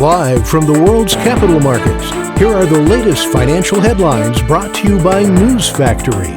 Live from the world's capital markets, here are the latest financial headlines brought to you by News Factory.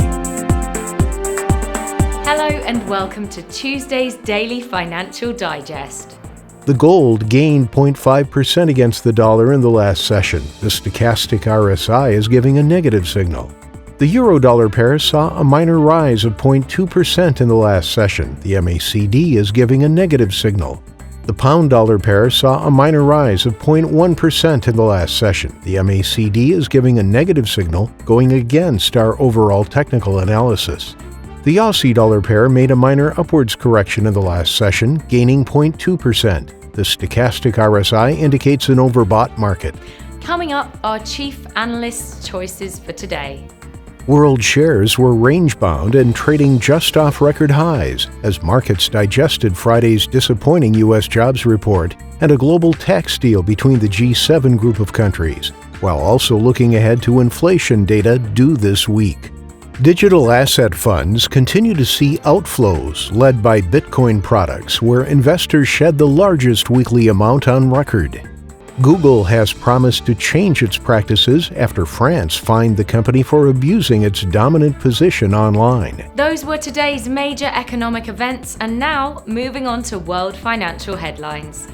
Hello and welcome to Tuesday's Daily Financial Digest. The gold gained 0.5% against the dollar in the last session. The stochastic RSI is giving a negative signal. The euro-dollar pair saw a minor rise of 0.2% in the last session. The MACD is giving a negative signal. The pound-dollar pair saw a minor rise of 0.1% in the last session. The MACD is giving a negative signal, going against our overall technical analysis. The Aussie-dollar pair made a minor upwards correction in the last session, gaining 0.2%. The stochastic RSI indicates an overbought market. Coming up, our chief analyst's choices for today. World shares were range-bound and trading just off record highs as markets digested Friday's disappointing U.S. jobs report and a global tax deal between the G7 group of countries, while also looking ahead to inflation data due this week. Digital asset funds continue to see outflows led by Bitcoin products, where investors shed the largest weekly amount on record. Google has promised to change its practices after France fined the company for abusing its dominant position online. Those were today's major economic events, and now moving on to world financial headlines.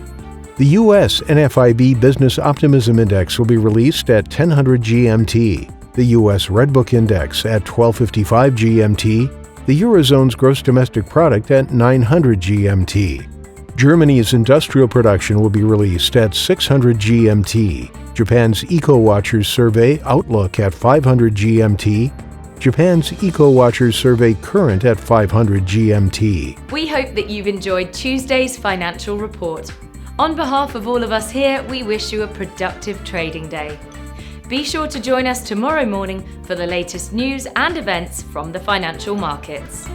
The U.S. NFIB Business Optimism Index will be released at 10:00 GMT, the U.S. Redbook Index at 12:55 GMT, the Eurozone's gross domestic product at 900 GMT. Germany's industrial production will be released at 600 GMT, Japan's EcoWatchers Survey Outlook at 500 GMT, Japan's EcoWatchers Survey Current at 500 GMT. We hope that you've enjoyed Tuesday's financial report. On behalf of all of us here, we wish you a productive trading day. Be sure to join us tomorrow morning for the latest news and events from the financial markets.